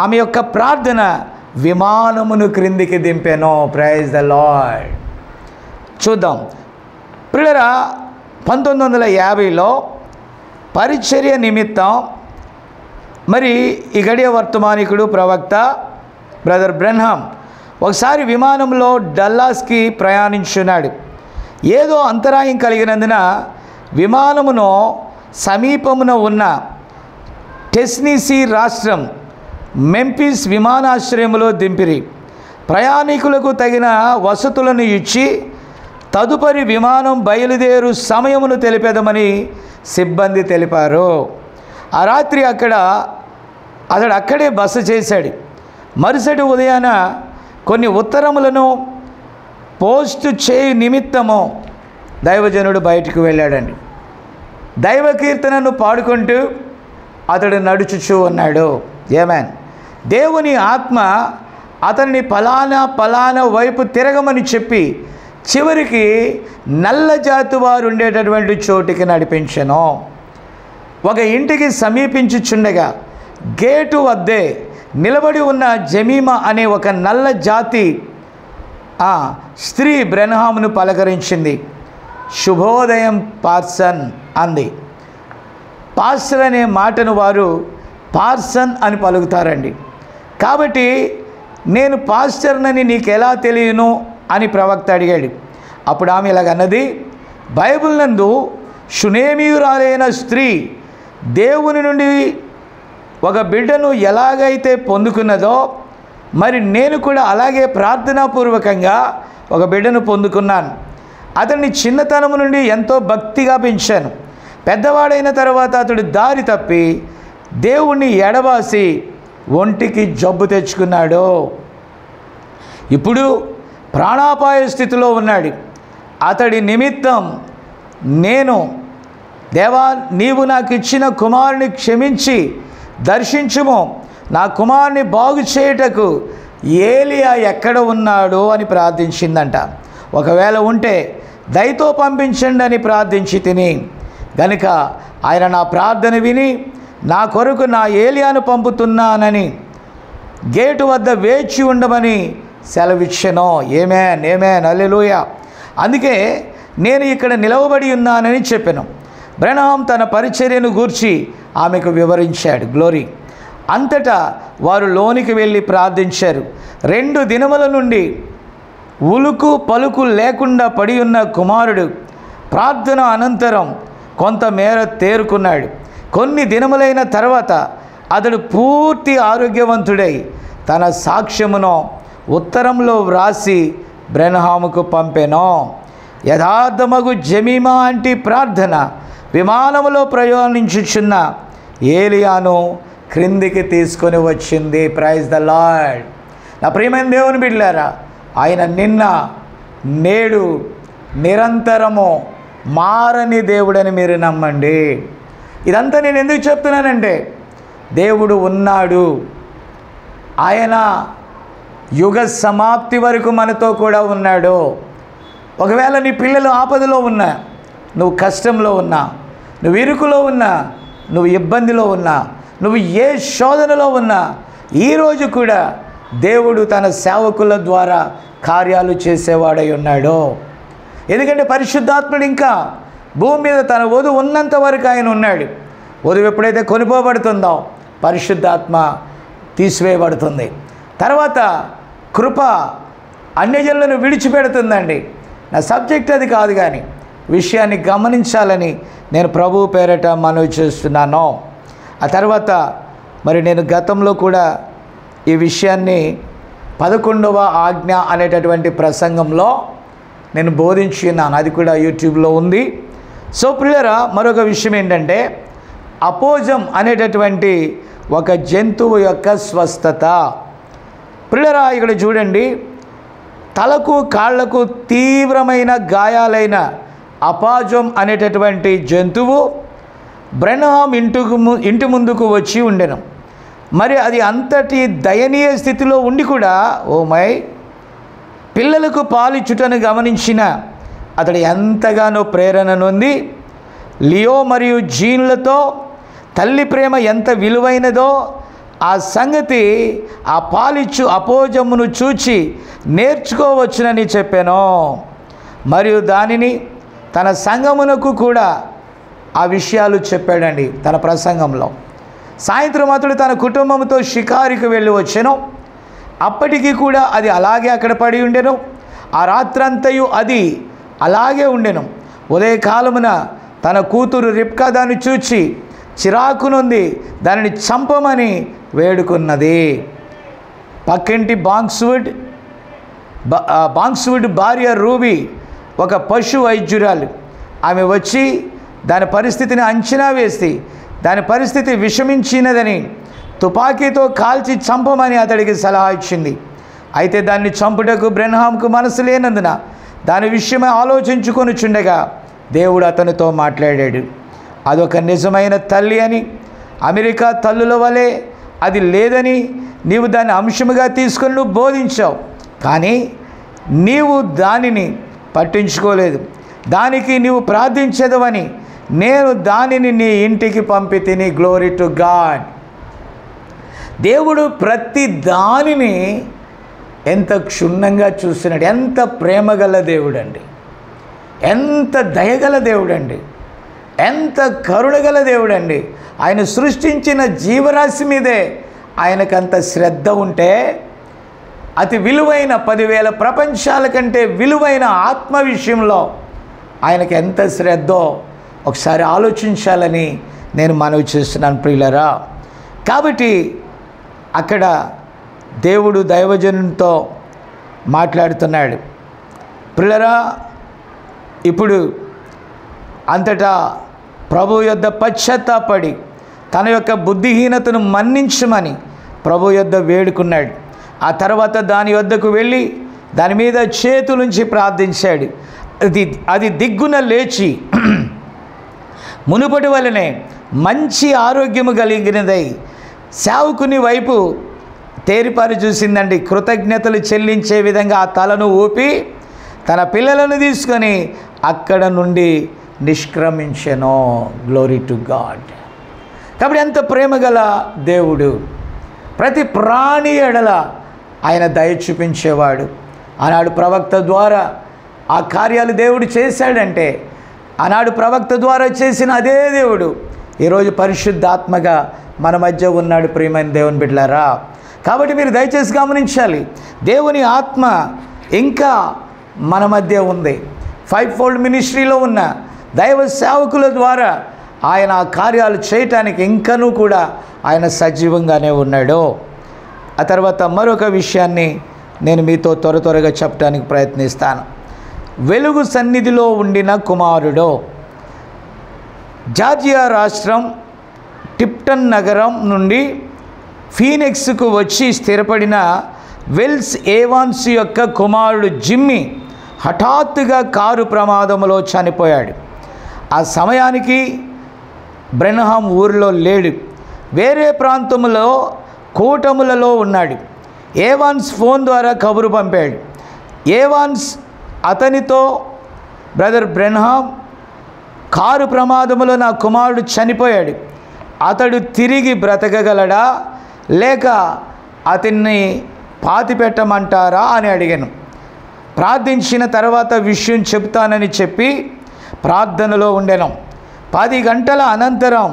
ఆమె యొక్క ప్రార్థన విమానమును క్రిందికి దింపెను. Praise the lord. చూద్దాం ప్రియులారా, 1950లో పరిచర్య నిమిత్తం మరి ఈ గడియ వర్తమానికుడు ప్రవక్త బ్రదర్ బ్రెన్హామ్ ఒకసారి విమానంలో డల్లాస్కి ప్రయాణించున్నాడు. ఏదో అంతరాయం కలిగినందున విమానమును సమీపమున ఉన్న టెస్నీసీ రాష్ట్రం మెంఫిస్ విమానాశ్రయంలో దింపిరి. ప్రయాణికులకు తగిన వసతులను ఇచ్చి తదుపరి విమానం బయలుదేరు సమయమును తెలిపేదమని సిబ్బంది తెలిపారు. ఆ రాత్రి అతడు అక్కడే బస చేశాడు. మరుసటి ఉదయాన కొన్ని ఉత్తరములను పోస్టు చేయి నిమిత్తము దైవజనుడు బయటకు వెళ్ళాడండి. దైవ కీర్తనను పాడుకుంటూ అతడు నడుచుచూ ఉన్నాడు. ఆమేన్. దేవుని ఆత్మ అతన్ని పలానా వైపు తిరగమని చెప్పి చివరికి నల్ల జాతి వారు ఉండేటటువంటి చోటికి నడిపించెను. ఒక ఇంటికి సమీపించుచుండగా గేటు వద్దే నిలబడి ఉన్న జెమీమా అనే ఒక నల్ల జాతి స్త్రీ బ్రెన్హామ్ను పలకరించింది. శుభోదయం పార్సన్ అంది. పాస్టర్ అనే మాటను వారు పార్సన్ అని పలుకుతారండి. కాబట్టి నేను పాస్టర్నని నీకు ఎలా తెలియను అని ప్రవక్త అడిగాడు. అప్పుడు ఆమె ఇలాగన్నది, బైబిల్ నందు షునేమీయురాలైన స్త్రీ దేవుని నుండి ఒక బిడ్డను ఎలాగైతే పొందుకున్నదో మరి నేను కూడా అలాగే ప్రార్థనాపూర్వకంగా ఒక బిడ్డను పొందుకున్నాను. అతన్ని చిన్నతనము నుండి ఎంతో భక్తిగా పెంచాను. పెద్దవాడైన తర్వాత అతడు దారి తప్పి దేవుణ్ణి ఎడబాసి ఒంటికి జబ్బు తెచ్చుకున్నాడు. ఇప్పుడు ప్రాణాపాయ స్థితిలో ఉన్నాడు. అతడి నిమిత్తం నేను, దేవా నీవు నాకు ఇచ్చిన కుమారుని క్షమించి దర్శించుము, నా కుమారుని బాగు చేయుటకు ఏలియా ఎక్కడ ఉన్నాడు అని ప్రార్థించిందంట. ఒకవేళ ఉంటే దయతో పంపించండి అని ప్రార్థించి తిని గనుక ఆయన నా ప్రార్థన విని నా కొరకు నా ఏలియాను పంపుతున్నానని గేటు వద్ద వేచి ఉండమని సెలవిచ్చెను. ఆమేన్, ఆమేన్, హల్లెలూయా. అందుకే నేను ఇక్కడ నిలవబడి ఉన్నానని చెప్పాను. బ్రహ్నాం తన పరిచర్యను గూర్చి ఆమెకు వివరించాడు. గ్లోరీ. అంతటా వారు లోనికి వెళ్ళి ప్రార్థించారు. 2 దినముల నుండి ఉలుకు పలుకు లేకుండా పడి ఉన్న కుమారుడు ప్రార్థన అనంతరం కొంతమేర తేరుకున్నాడు. కొన్ని దినములైన తర్వాత అతడు పూర్తి ఆరోగ్యవంతుడై తన సాక్ష్యమును ఉత్తరంలో వ్రాసి బ్రెన్హాముకు పంపెను. యథార్థమగు జమీమా అంటి ప్రార్థన విమానములో ప్రయాణించుచున్న ఏలియాను క్రిందికి తీసుకొని వచ్చింది. Praise the lord. నా ప్రియమైన దేవుని బిడ్డలారా, ఆయన నిన్న నేడు నిరంతరము మారని దేవుడని మీరు నమ్మండి. ఇదంతా నేను ఎందుకు చెప్తున్నానంటే దేవుడు ఉన్నాడు. ఆయన యుగ సమాప్తి వరకు మనతో కూడా ఉన్నాడు. ఒకవేళ నీ పిల్లలు ఆపదలో ఉన్నా, నువ్వు కష్టంలో ఉన్నా, నువ్వు ఇరుకులో ఉన్నా, నువ్వు ఇబ్బందిలో ఉన్నా, నువ్వు ఏ శోధనలో ఉన్నా, ఈరోజు కూడా దేవుడు తన సేవకుల ద్వారా కార్యాలు చేసేవాడై ఉన్నాడు. ఎందుకంటే పరిశుద్ధాత్ముడు ఇంకా భూమి మీద తన వధువు ఉన్నంత వరకు ఆయన ఉన్నాడు. వధువు ఎప్పుడైతే కొనిపోబడుతుందో పరిశుద్ధాత్మ తీసివేయబడుతుంది. తర్వాత కృప అన్యజనులను విడిచిపెడుతుందండి. నా సబ్జెక్ట్ అది కాదు, కానీ విషయాన్ని గమనించాలని నేను ప్రభువు పేరట మనవి చేస్తున్నాను. ఆ తర్వాత మరి నేను గతంలో కూడా ఈ విషయాన్ని 11వ ఆజ్ఞ అనేటటువంటి ప్రసంగంలో నేను బోధించి ఉన్నాను. అది కూడా యూట్యూబ్లో ఉంది. సో ప్రియులారా, మరొక విషయం ఏంటంటే అపోజం అనేటటువంటి ఒక జంతువు యొక్క స్వస్థత. ప్రియులారా, ఇక్కడ చూడండి, తలకు కాళ్లకు తీవ్రమైన గాయాలైన అపాజం అనేటటువంటి జంతువు బ్రెన్హాం ఇంటి ముందుకు వచ్చి ఉండెను. మరి అది అంతటి దయనీయ స్థితిలో ఉండి కూడా పిల్లలకు పాలిచ్చుటను గమనించిన అతడు ఎంతగానో ప్రేరణ నొంది లియో మరియు జీన్లతో తల్లి ప్రేమ ఎంత విలువైనదో ఆ సంగతి ఆ పాలిచ్చు అపోజమును చూచి నేర్చుకోవచ్చునని చెప్పాను. మరియు దానిని తన సంఘమునకు కూడా ఆ విషయాలు చెప్పాడండి తన ప్రసంగంలో. సాయంత్రం అతడు తన కుటుంబంతో షికారుకు వెళ్ళి వచ్చాను. అప్పటికి కూడా అది అలాగే అక్కడ పడి ఉండెను. ఆ రాత్రంతయు అది అలాగే ఉండెను. ఉదయకాలమున తన కూతురు రిబ్కా దాన్ని చూచి చిరాకు నుండి దానిని చంపమని వేడుకున్నది. పక్కింటి బాంక్స్వుడ్ భార్య రూబీ ఒక పశు వైద్యురాలు. ఆమె వచ్చి దాని పరిస్థితిని అంచనా వేసి దాని పరిస్థితి విషమించినదని తుపాకీతో కాల్చి చంపమని అతడికి సలహా ఇచ్చింది. అయితే దాన్ని చంపుటకు బ్రెన్హాంకు మనసు లేనందున దాని విషయమై ఆలోచించుకొనుచుండగా దేవుడు అతనితో మాట్లాడాడు. అదొక నిజమైన తల్లి అని, అమెరికా తల్లుల వలె అది లేదని నీవు దాన్ని అంశముగా తీసుకొని నువ్వు బోధించావు. కానీ నీవు దానిని పట్టించుకోలేదు. దానికి నీవు ప్రార్థించదవని నేను దానిని నీ ఇంటికి పంపి తిని. Glory to God. దేవుడు ప్రతి దానిని ఎంత క్షుణ్ణంగా చూస్తున్నాడు. ఎంత ప్రేమగల దేవుడు అండి, ఎంత దయగల దేవుడు అండి. ఎంత కరుణగల దేవుడండి. ఆయన సృష్టించిన జీవరాశి మీదే ఆయనకంత శ్రద్ధ ఉంటే, అతి విలువైన 10,000 ప్రపంచాల కంటే విలువైన ఆత్మ విషయంలో ఆయనకి ఎంత శ్రద్ధో ఒకసారి ఆలోచించాలని నేను మనవి చేస్తున్నాను ప్రియులరా. కాబట్టి అక్కడ దేవుడు దైవజనునితో మాట్లాడుతున్నాడు. ప్రియులరా, ఇప్పుడు అంతటా ప్రభు యొద్ద పశ్చాత్తాపడి తన యొక్క బుద్ధిహీనతను మన్నించమని ప్రభు యొద్ద వేడుకున్నాడు. ఆ తర్వాత దాని వద్దకు వెళ్ళి దాని మీద చేతులుంచి ప్రార్థించాడు. అది దిగ్గున లేచి మునుపటి వలనే మంచి ఆరోగ్యము కలిగినదై సేవకుని వైపు తేరిపారి చూసిందండి. కృతజ్ఞతలు చెల్లించే విధంగా ఆ తలను ఊపి తన పిల్లలను తీసుకొని అక్కడ నుండి నిష్క్రమించెను. Glory to God. కాబట్టి ఎంత ప్రేమగల దేవుడు. ప్రతి ప్రాణి ఎడల ఆయన దయ చూపించేవాడు. ఆనాడు ప్రవక్త ద్వారా ఆ కార్యాలు దేవుడు చేశాడంటే, ఆనాడు ప్రవక్త ద్వారా చేసిన అదే దేవుడు ఈరోజు పరిశుద్ధాత్మగా మన మధ్య ఉన్నాడు. ప్రియమైన దేవుని బిడ్డలారా, కాబట్టి మీరు దయచేసి గమనించాలి, దేవుని ఆత్మ ఇంకా మన మధ్య ఉంది. 5-fold మినిస్ట్రీలో ఉన్న దైవ సేవకుల ద్వారా ఆయన ఆ కార్యాలు చేయటానికి ఇంకనూ కూడా ఆయన సజీవంగానే ఉన్నాడు. ఆ తర్వాత మరొక విషయాన్ని నేను మీతో త్వరగా చెప్పడానికి ప్రయత్నిస్తాను. వెలుగు సన్నిధిలో ఉండిన కుమారుడు. జార్జియా రాష్ట్రం టిప్టన్ నగరం నుండి ఫీనిక్స్కు వచ్చి స్థిరపడిన వెల్స్ ఏవాన్స్ యొక్క కుమారుడు జిమ్మీ హఠాత్తుగా కారు ప్రమాదంలో చనిపోయాడు. ఆ సమయానికి బ్రెన్హామ్ ఊరిలో లేడు, వేరే ప్రాంతంలో కూటములలో ఉన్నాడు. ఏవాన్స్ ఫోన్ ద్వారా కబురు పంపాడు. ఏవాన్స్ అతనితో, బ్రదర్ బ్రెన్హామ్, కారు ప్రమాదంలో నా కుమారుడు చనిపోయాడు, అతడు తిరిగి బ్రతకగలడా లేక అతన్ని పాతిపెట్టమంటారా అని అడిగాను. ప్రార్థించిన తర్వాత విషయం చెప్తానని చెప్పి ప్రార్థనలో ఉండెను. 10 గంటల అనంతరం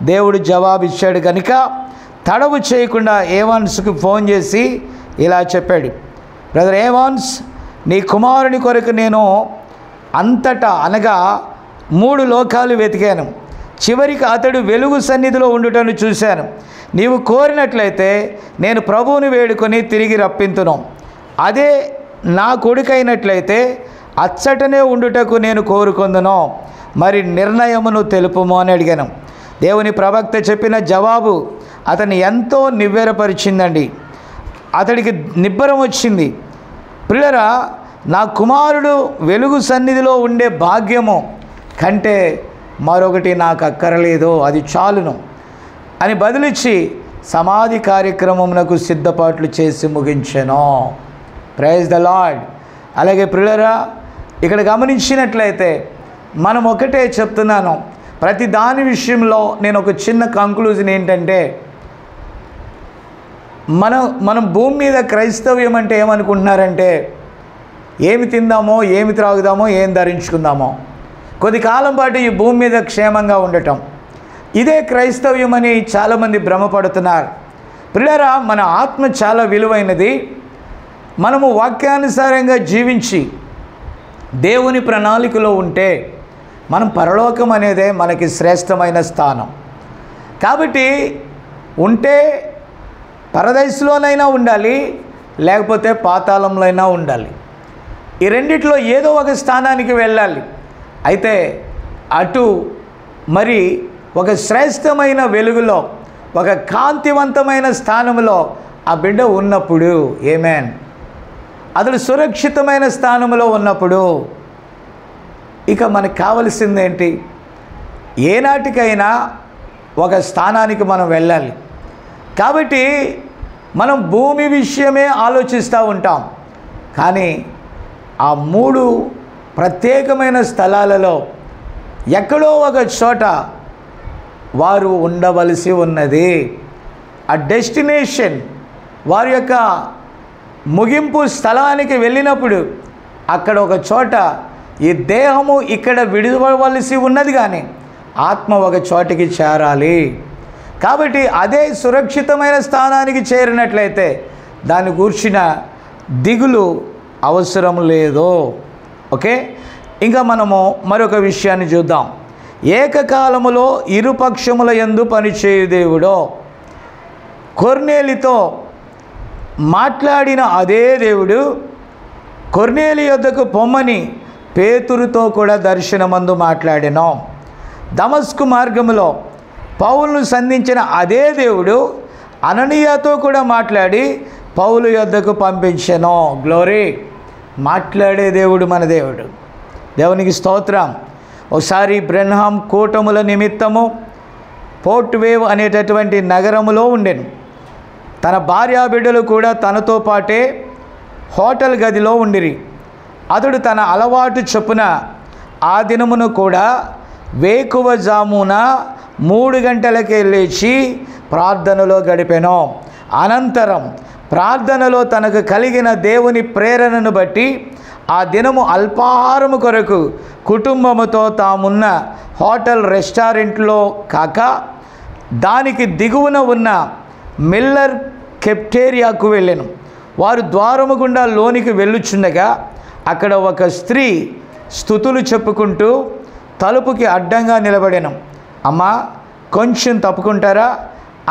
దేవుడు జవాబిచ్చాడు కనుక తడవు చేయకుండా ఏవాన్స్కు ఫోన్ చేసి ఇలా చెప్పాడు, బ్రదర్ ఏవాన్స్, నీ కుమారుని కొరకు నేను అంతటా అనగా 3 లోకాలు వెతికాను. చివరికి అతడు వెలుగు సన్నిధిలో ఉండుటను చూశాను. నీవు కోరినట్లయితే నేను ప్రభువుని వేడుకొని తిరిగి రప్పింతును. అదే నా కొడుకైనట్లయితే అచ్చటనే ఉండుటకు నేను కోరుకుందును. మరి నిర్ణయమును తెలుపుము అని అడిగాను. దేవుని ప్రవక్త చెప్పిన జవాబు అతన్ని ఎంతో నివ్వెరపరిచిందండి. అతడికి నిబ్బరం వచ్చింది. ప్రియులారా, నా కుమారుడు వెలుగు సన్నిధిలో ఉండే భాగ్యము కంటే మరొకటి నాకు అక్కరలేదు, అది చాలును అని బదులిచ్చి సమాధి కార్యక్రమమునకు సిద్ధపాట్లు చేసి ముగించెను. Praise the lord. అలాగే ప్రియులారా, ఇక్కడ గమనించినట్లయితే మనం ఒకటే చెప్తున్నాను, ప్రతి దాని విషయంలో నేను ఒక చిన్న కంక్లూజన్ ఏంటంటే, మనం భూమి మీద క్రైస్తవ్యం అంటే ఏమనుకుంటున్నారంటే, ఏమి తిందామో, ఏమి త్రాగుదామో, ఏం ధరించుకుందామో, కొద్ది కాలం పాటు ఈ భూమి మీద క్షేమంగా ఉండటం, ఇదే క్రైస్తవ్యం అని చాలామంది భ్రమపడుతున్నారు. ప్రియులారా, మన ఆత్మ చాలా విలువైనది. మనము వాక్యానుసారంగా జీవించి దేవుని ప్రణాళికలో ఉంటే మనం పరలోకం అనేదే మనకి శ్రేష్టమైన స్థానం. కాబట్టి ఉంటే పరదైస్లోనైనా ఉండాలి, లేకపోతే పాతాళంలో అయినా ఉండాలి. ఈ రెండిట్లో ఏదో ఒక స్థానానికి వెళ్ళాలి. అయితే అటు మరి ఒక శ్రేష్టమైన వెలుగులో, ఒక కాంతివంతమైన స్థానంలో ఆ బిడ్డ ఉన్నప్పుడు, ఆమేన్, అతడు సురక్షితమైన స్థానంలో ఉన్నప్పుడు ఇక మనకు కావలసిందేంటి? ఏనాటికైనా ఒక స్థానానికి మనం వెళ్ళాలి. కాబట్టి మనం భూమి విషయమే ఆలోచిస్తూ ఉంటాం. కానీ ఆ 3 ప్రత్యేకమైన స్థలాలలో ఎక్కడో ఒక చోట వారు ఉండవలసి ఉన్నది. ఆ డెస్టినేషన్, వారి యొక్క ముగింపు స్థలానికి వెళ్ళినప్పుడు అక్కడ ఒక చోట ఈ దేహము ఇక్కడ విడివలసి ఉన్నది, కానీ ఆత్మ ఒక చోటికి చేరాలి. కాబట్టి అదే సురక్షితమైన స్థానానికి చేరినట్లయితే దాని గూర్చిన దిగులు అవసరం లేదు. ఓకే, ఇంకా మనము మరొక విషయాన్ని చూద్దాం. ఏకకాలములో ఇరుపక్షముల యందు పనిచేయు దేవుడో. కొర్నేలితో మాట్లాడిన అదే దేవుడు కొర్నేలి యొద్దకు పొమ్మని పేతురుతో కూడా దర్శనమందు మాట్లాడెను. దమస్కు మార్గములో పౌలును సంధించిన అదే దేవుడు అననీయాతో కూడా మాట్లాడి పౌలు యొద్దకు పంపించెను. గ్లోరీ! మాట్లాడే దేవుడు మన దేవుడు. దేవునికి స్తోత్రం. ఒకసారి బ్రెన్హాం కూటముల నిమిత్తము పోర్ట్ వేవ్ అనేటటువంటి నగరములో ఉండెను. తన భార్యా బిడ్డలు కూడా తనతో పాటే హోటల్ గదిలో ఉండిరి. అతడు తన అలవాటు చొప్పున ఆ దినమును కూడా వేకువజామున 3 గంటలకే లేచి ప్రార్థనలో గడిపెను. అనంతరం ప్రార్థనలో తనకు కలిగిన దేవుని ప్రేరణను బట్టి ఆ దినము అల్పాహారము కొరకు కుటుంబముతో తామున్న హోటల్ రెస్టారెంట్లో కాక దానికి దిగువన ఉన్న మిల్లర్ కెఫ్టేరియాకు వెళ్ళెను. వారు ద్వారము గుండా లోనికి వెళ్ళుచుండగా అక్కడ ఒక స్త్రీ స్తుతులు చెప్పుకుంటూ తలుపుకి అడ్డంగా నిలబడెను. అమ్మా, కొంచెం తప్పుకుంటారా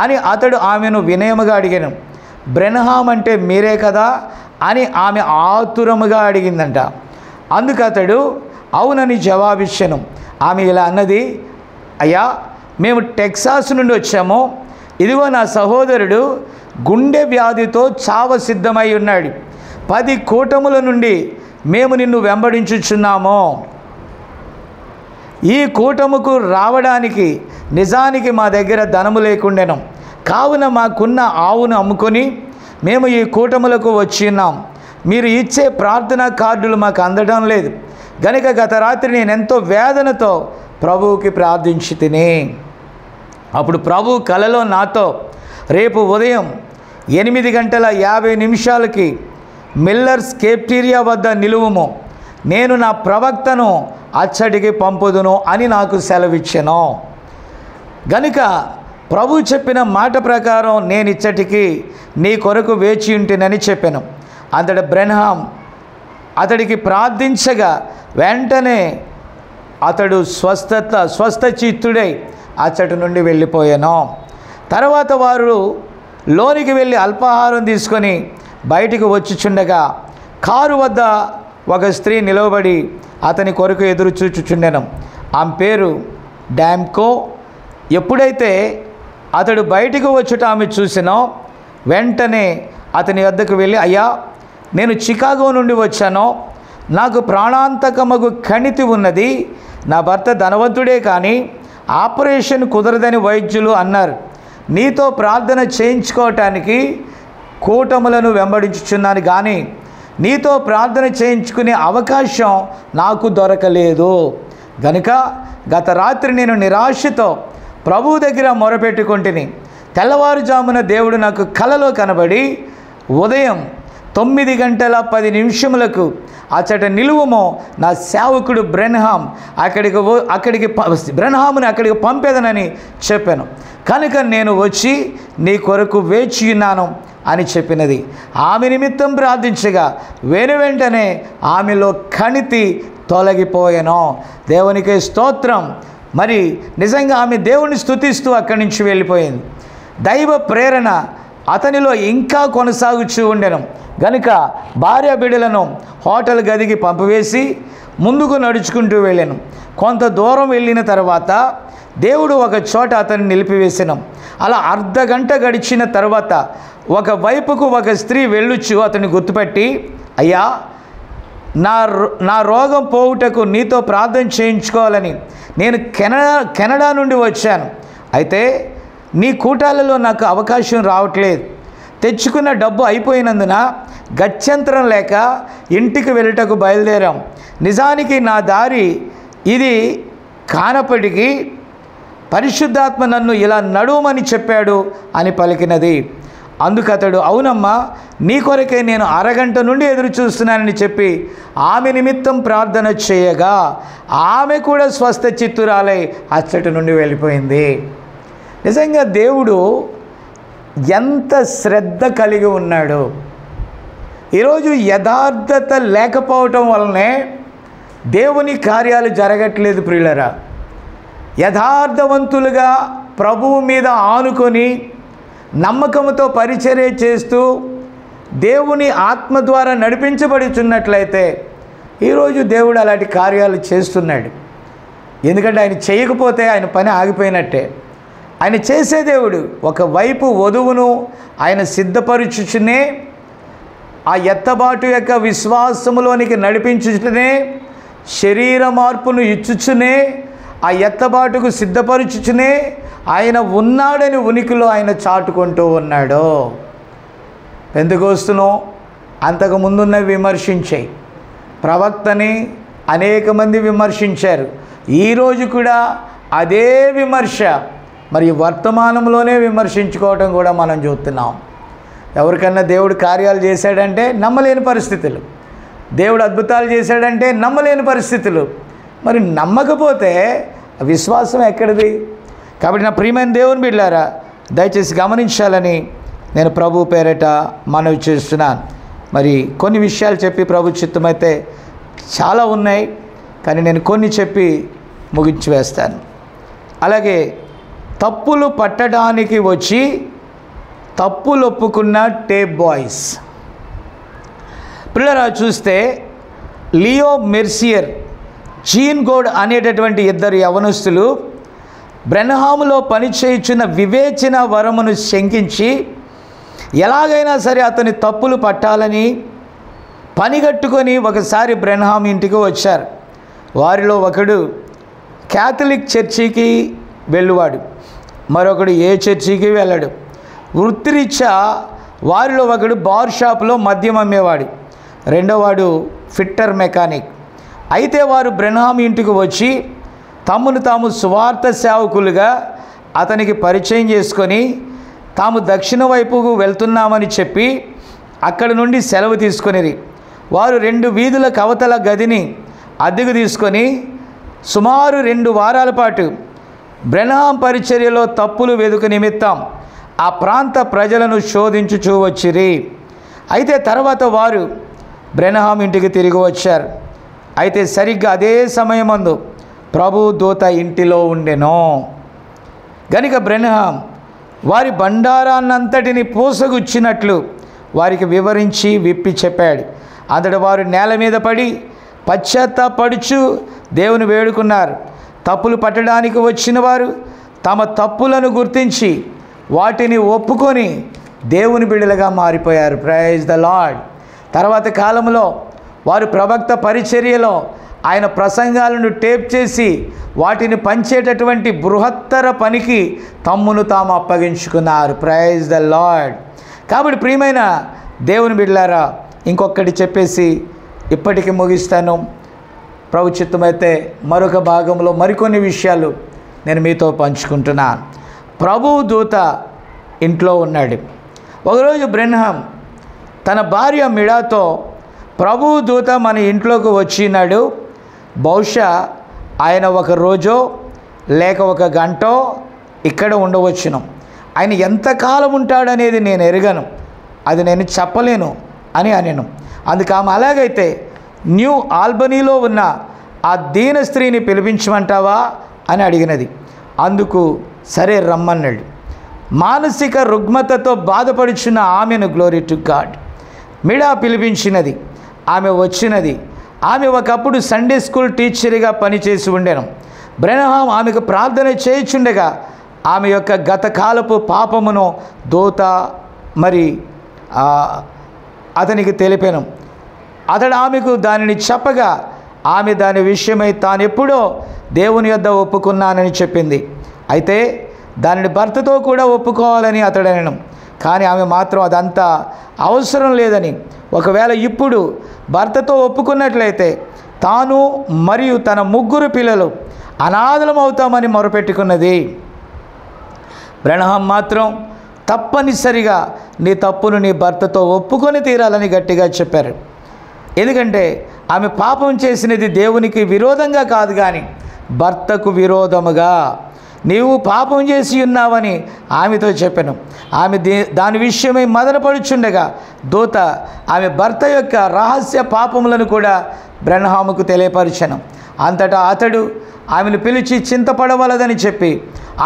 అని అతడు ఆమెను వినయముగా అడిగాను. బ్రెన్హాం అంటే మీరే కదా అని ఆమె ఆతురముగా అడిగిందంట. అందుకు అతడు అవునని జవాబిచ్చాను. ఆమె ఇలా అన్నది, అయ్యా, మేము టెక్సాస్ నుండి వచ్చాము. ఇదిగో నా సహోదరుడు గుండె వ్యాధితో చావ సిద్ధమై ఉన్నాడు. 10 కూటముల నుండి మేము నిన్ను వెంబడించుచున్నాము. ఈ కూటముకు రావడానికి నిజానికి మా దగ్గర ధనము లేకుండెను. కావున మాకున్న ఆవును అమ్ముకొని మేము ఈ కూటములకు వచ్చి ఉన్నాం. మీరు ఇచ్చే ప్రార్థనా కార్డులు మాకు అందడం లేదు గనుక గత రాత్రి నేను ఎంతో వేదనతో ప్రభువుకి ప్రార్థించి తిని. అప్పుడు ప్రభు కలలో నాతో, రేపు ఉదయం 8:50 మిల్లర్స్ కెఫ్టేరియా వద్ద నిలువుము, నేను నా ప్రవక్తను అచ్చటికి పంపుదును అని నాకు సెలవిచ్చెను. గనుక ప్రభు చెప్పిన మాట ప్రకారం నేను ఇచ్చటికి నీ కొరకు వేచి ఉంటేనని చెప్పాను. అంతటి బ్రెన్హాం అతడికి ప్రార్థించగా వెంటనే అతడు స్వస్థచిత్తుడై అచ్చటి నుండి వెళ్ళిపోయాను. తర్వాత వారు లోనికి వెళ్ళి అల్పాహారం తీసుకొని బయటికి వచ్చుచుండగా కారు వద్ద ఒక స్త్రీ నిలవబడి అతని కొరకు ఎదురు చూచుచుండెను. ఆమె పేరు డామ్కో. ఎప్పుడైతే అతడు బయటికి వచ్చుట ఆమె చూసినో వెంటనే అతని వద్దకు వెళ్ళి, అయ్యా, నేను చికాగో నుండి వచ్చాను. నాకు ప్రాణాంతకమగు కణితి ఉన్నది. నా భర్త ధనవంతుడే కానీ ఆపరేషన్ కుదరదని వైద్యులు అన్నారు. నీతో ప్రార్థన చేయించుకోవటానికి కూటములను వెంబడించుచున్నాను కానీ నీతో ప్రార్థన చేయించుకునే అవకాశం నాకు దొరకలేదు. గనుక గత రాత్రి నేను నిరాశతో ప్రభువు దగ్గర మొరపెట్టుకుంటుని. తెల్లవారుజామున దేవుడు నాకు కలలో కనబడి ఉదయం 9:10 అచ్చట నిలువుమో, నా సేవకుడు బ్రెన్హాం బ్రెన్హాముని అక్కడికి పంపేదనని చెప్పాను. కనుక నేను వచ్చి నీ కొరకు వేచి ఉన్నాను అని చెప్పినది. ఆమె నిమిత్తం ప్రార్థించగా వెంటనే ఆమెలో కణితి తొలగిపోయాను. దేవునికి స్తోత్రం. మరి నిజంగా ఆమె దేవుని స్తుతిస్తూ అక్కడి నుంచి వెళ్ళిపోయింది. దైవ ప్రేరణ అతనిలో ఇంకా కొనసాగుతూ ఉండెను. గనుక భార్య బిడ్డలను హోటల్ గదికి పంపివేసి ముందుకు నడుచుకుంటూ వెళ్ళాను. కొంత దూరం వెళ్ళిన తర్వాత దేవుడు ఒక చోట అతన్ని నిలిపివేసాను. అలా అర్ధగంట గడిచిన తర్వాత ఒక వైపుకు ఒక స్త్రీ వెళ్ళుచు అతన్ని గుర్తుపట్టి, అయ్యా, నా రోగం పోవుటకు నీతో ప్రార్థన చేయించుకోవాలని నేను కెనడా నుండి వచ్చాను. అయితే నీ కూటాలలో నాకు అవకాశం రావట్లేదు. తెచ్చుకున్న డబ్బు అయిపోయినందున గత్యంతరం లేక ఇంటికి వెళ్ళటకు బయలుదేరాం. నిజానికి నా దారి ఇది కానప్పటికీ పరిశుద్ధాత్మ నన్ను ఇలా నడుమని చెప్పాడు అని పలికినది. అందుకు అతడు, అవునమ్మా, నీ కొరకే నేను అరగంట నుండి ఎదురు చూస్తున్నానని చెప్పి ఆమె నిమిత్తం ప్రార్థన చేయగా ఆమె కూడా స్వస్థ చిత్తురాలై అచ్చటి నుండి వెళ్ళిపోయింది. నిజంగా దేవుడు ఎంత శ్రద్ధ కలిగి ఉన్నాడు. ఈరోజు యథార్థత లేకపోవటం వల్లనే దేవుని కార్యాలు జరగట్లేదు ప్రియులరా. యథార్థవంతులుగా ప్రభువు మీద ఆనుకొని నమ్మకంతో పరిచర్య చేస్తూ దేవుని ఆత్మ ద్వారా నడిపించబడుచున్నట్లయితే ఈరోజు దేవుడు అలాంటి కార్యాలు చేస్తున్నాడు. ఎందుకంటే ఆయన చేయకపోతే ఆయన పని ఆగిపోయినట్టే. ఆయన చేసే దేవుడు ఒకవైపు వధువును ఆయన సిద్ధపరచుచునే, ఆ ఎత్తబాటు యొక్క విశ్వాసములోనికి నడిపించుచునే, శరీర మార్పును ఇచ్చుచునే, ఆ ఎత్తబాటుకు సిద్ధపరచుచునే ఆయన ఉన్నాడని ఉనికిలో ఆయన చాటుకుంటూ ఉన్నాడు. పెంతెకోస్తును అంతకు ముందున్న విమర్శించాయి, ప్రవక్తని అనేక మంది విమర్శించారు. ఈరోజు కూడా అదే విమర్శ మరి వర్తమానంలోనే విమర్శించుకోవటం కూడా మనం చూస్తున్నాం. ఎవరికన్నా దేవుడు కార్యాలు చేశాడంటే నమ్మలేని పరిస్థితులు, దేవుడు అద్భుతాలు చేశాడంటే నమ్మలేని పరిస్థితులు. మరి నమ్మకపోతే విశ్వాసం ఎక్కడిది? కాబట్టి నా ప్రియమైన దేవుని బిడ్డలారా, దయచేసి గమనించాలని నేను ప్రభు పేరట మనవి చేస్తున్నాను. మరి కొన్ని విషయాలు చెప్పి ప్రభు చిత్తమైతే చాలా ఉన్నాయి, కానీ నేను కొన్ని చెప్పి ముగించి వేస్తాను. అలాగే తప్పులు పట్టడానికి వచ్చి తప్పులు ఒప్పుకున్న టేప్ బాయ్స్. పిల్లరా చూస్తే లియో మెర్సియర్, జీన్ గోడ్ అనేటటువంటి ఇద్దరు యవనస్తులు బ్రెన్హాములో పనిచేయుచున్న వివేచన వరమును శంకించి ఎలాగైనా సరే అతని తప్పులు పట్టాలని పనిగట్టుకొని ఒకసారి బ్రెన్హామ్ ఇంటికి వచ్చారు. వారిలో ఒకడు క్యాథలిక్ చర్చికి వెళ్ళువాడు, మరొకడు ఏ చర్చికి వెళ్ళడు. వృత్తిరీత్యా వారిలో ఒకడు బార్ షాప్లో మద్యం అమ్మేవాడు, రెండోవాడు ఫిట్టర్ మెకానిక్. అయితే వారు బ్రెన్హామ్ ఇంటికి వచ్చి తమను తాము సువార్త సేవకులుగా అతనికి పరిచయం చేసుకొని తాము దక్షిణ వైపుకు వెళ్తున్నామని చెప్పి అక్కడి నుండి సెలవు తీసుకొనిరి. వారు 2 వీధుల కవతల గదిని అద్దెకు తీసుకొని సుమారు 2 వారాల పాటు బ్రెన్హామ్ పరిచర్యలో తప్పులు వెదుకు నిమిత్తం ఆ ప్రాంత ప్రజలను శోధించుచూ వచ్చిరి. అయితే తర్వాత వారు బ్రెన్హామ్ ఇంటికి తిరిగి వచ్చారు. అయితే సరిగ్గా అదే సమయమందు ప్రభు దూత ఇంటిలో ఉండెను. గనుక బ్రెన్హామ్ వారి బండారాన్నంతటిని పూసగుచ్చినట్లు వారికి వివరించి విప్పి చెప్పాడు. అంతటి వారు నేల మీద పడి పశ్చాత్తాపడుచు దేవుని వేడుకున్నారు. తప్పులు పట్టడానికి వచ్చిన వారు తమ తప్పులను గుర్తించి వాటిని ఒప్పుకొని దేవుని బిడ్డలుగా మారిపోయారు. Praise the lord. తర్వాత కాలంలో వారు ప్రవక్త పరిచర్యలో ఆయన ప్రసంగాలను టేప్ చేసి వాటిని పంచేటటువంటి బృహత్తర పనికి తమ్మును తాము అప్పగించుకున్నారు. Praise the lord. కాబట్టి ప్రియమైన దేవుని బిడ్డలారా, ఇంకొకటి చెప్పేసి ఇప్పటికి ముగిస్తాను. ప్రభు చిత్తమైతే మరొక భాగంలో మరికొన్ని విషయాలు నేను మీతో పంచుకుంటున్నాను. ప్రభువు దూత ఇంట్లో ఉన్నాడు. ఒకరోజు బ్రెన్హామ్ తన భార్య మిడాతో ప్రభువు దూత మన ఇంట్లోకి వచ్చినాడు, బహుశా ఆయన ఒక రోజో లేక ఒక గంటో ఇక్కడ ఉండవచ్చును, ఆయన ఎంతకాలం ఉంటాడనేది నేను ఎరగను, అది నేను చెప్పలేను అని అనెను. అందుకు ఆమె అలాగైతే న్యూ ఆల్బనీలో ఉన్న ఆ దీన స్త్రీని పిలిపించమంటావా అని అడిగినది. అందుకు సరే రమ్మన్నాడు. మానసిక రుగ్మతతో బాధపడుచున్న ఆమెను, గ్లోరీ టు గాడ్, మిడా పిలిపించినది. ఆమె వచ్చినది. ఆమె ఒకప్పుడు సండే స్కూల్ టీచర్గా పనిచేసి ఉండెను. బ్రెన్హామ్ ఆమెకు ప్రార్థన చేయుచుండగా ఆమె యొక్క గత కాలపు పాపమును దూత మరి అతనికి తెలిపాను. అతడు ఆమెకు దానిని చెప్పగా ఆమె దాని విషయమై తానెప్పుడో దేవుని యొద్ద ఒప్పుకున్నానని చెప్పింది. అయితే దానిని భర్తతో కూడా ఒప్పుకోవాలని అతడు అనను. కానీ ఆమె మాత్రం అదంతా అవసరం లేదని, ఒకవేళ ఇప్పుడు భర్తతో ఒప్పుకున్నట్లయితే తాను మరియు తన 3 పిల్లలు అనాథలం అవుతామని మొరపెట్టుకున్నది. బ్రెన్హామ్ మాత్రం తప్పనిసరిగా నీ తప్పును నీ భర్తతో ఒప్పుకొని తీరాలని గట్టిగా చెప్పారు. ఎందుకంటే ఆమె పాపం చేసినది దేవునికి విరోధంగా కాదు, కానీ భర్తకు విరోధముగా నీవు పాపం చేసి ఉన్నావని ఆమెతో చెప్పాను. ఆమె దాని విషయమై మదనపడుచుండగా దూత ఆమె భర్త యొక్క రహస్య పాపములను కూడా బ్రహ్నాముకు తెలియపరిచెను. అంతటా అతడు ఆమెను పిలిచి చింతపడవలదని చెప్పి,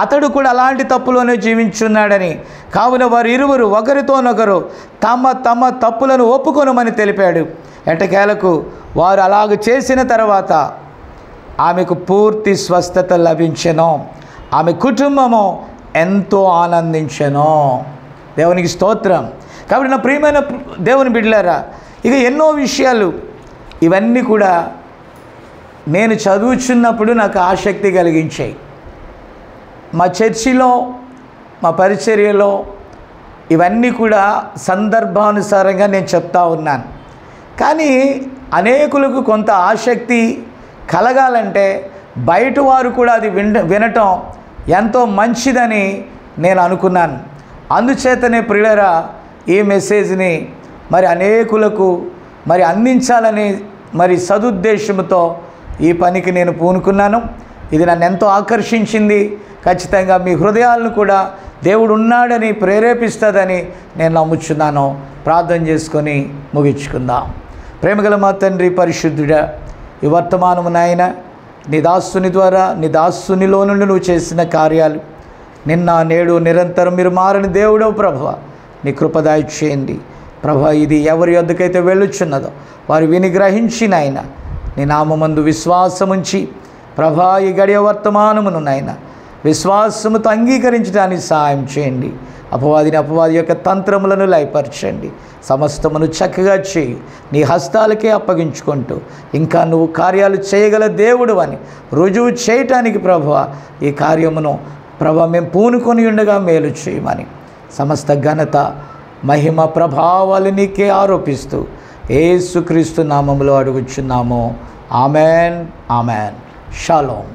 అతడు కూడా అలాంటి తప్పులోనే జీవించున్నాడని, కావున వారు ఇరువురు ఒకరితోనొకరు తమ తమ తప్పులను ఒప్పుకొనమని తెలిపాడు. ఎట్టకేలకు వారు అలాగ చేసిన తర్వాత ఆమెకు పూర్తి స్వస్థత లభించెను. ఆమె కుటుంబము ఎంతో ఆనందించెను. దేవునికి స్తోత్రం. కాబట్టి నా ప్రియమైన దేవుని బిడ్డలారా, ఇక ఎన్నో విషయాలు ఇవన్నీ కూడా నేను చదువుచున్నప్పుడు నాకు ఆసక్తి కలిగించాయి. మా చర్చిలో, మా పరిచర్యలో ఇవన్నీ కూడా సందర్భానుసారంగా నేను చెప్తా ఉన్నాను. కానీ అనేకులకు కొంత ఆసక్తి కలగాలంటే బయట వారు కూడా అది వినటం ఎంతో మంచిదని నేను అనుకున్నాను. అందుచేతనే ప్రియులారా, ఈ మెసేజ్ని మరి అనేకులకు మరి అందించాలని మరి సదుద్దేశంతో ఈ పనికి నేను పూనుకున్నాను. ఇది నన్ను ఎంతో ఆకర్షించింది. ఖచ్చితంగా మీ హృదయాలను కూడా దేవుడు ఉన్నాడని ప్రేరేపిస్తుందని నేను నమ్ముచున్నాను. ప్రార్థన చేసుకొని ముగించుకుందాం. ప్రేమగల మా తండ్రి పరిశుద్ధుడా, ఈ వర్తమానము నాయన నీ దాసుని ద్వారా, నీ దాసునిలో నుండి నువ్వు చేసిన కార్యాలు నిన్న నేడు నిరంతరం మీరు మారని దేవుడో ప్రభువా, నీ కృపదాయ చేయండి ప్రభా. ఇది ఎవరి యొద్దకైతే వెళ్ళుచున్నదో వారు విని గ్రహించి నాయన నీ నామమందు విశ్వాసముంచి ప్రభా ఈ గడియ వర్తమానమును నాయన విశ్వాసముతో అంగీకరించడానికి సహాయం చేయండి. అపవాది యొక్క తంత్రములను లయపరచండి. సమస్తమును చక్కగా చేయి. నీ హస్తాలకే అప్పగించుకుంటూ ఇంకా నువ్వు కార్యాలు చేయగల దేవుడు అని రుజువు చేయటానికి ప్రభువా ఈ కార్యమును ప్రభా మేము పూనుకొని ఉండగా మేలు చేయమని సమస్త ఘనత మహిమ ప్రభావాలు నీకే ఆరోపిస్తూ యేసుక్రీస్తు నామములో అడుగుచున్నాము. Amen, amen. షాలోమ్.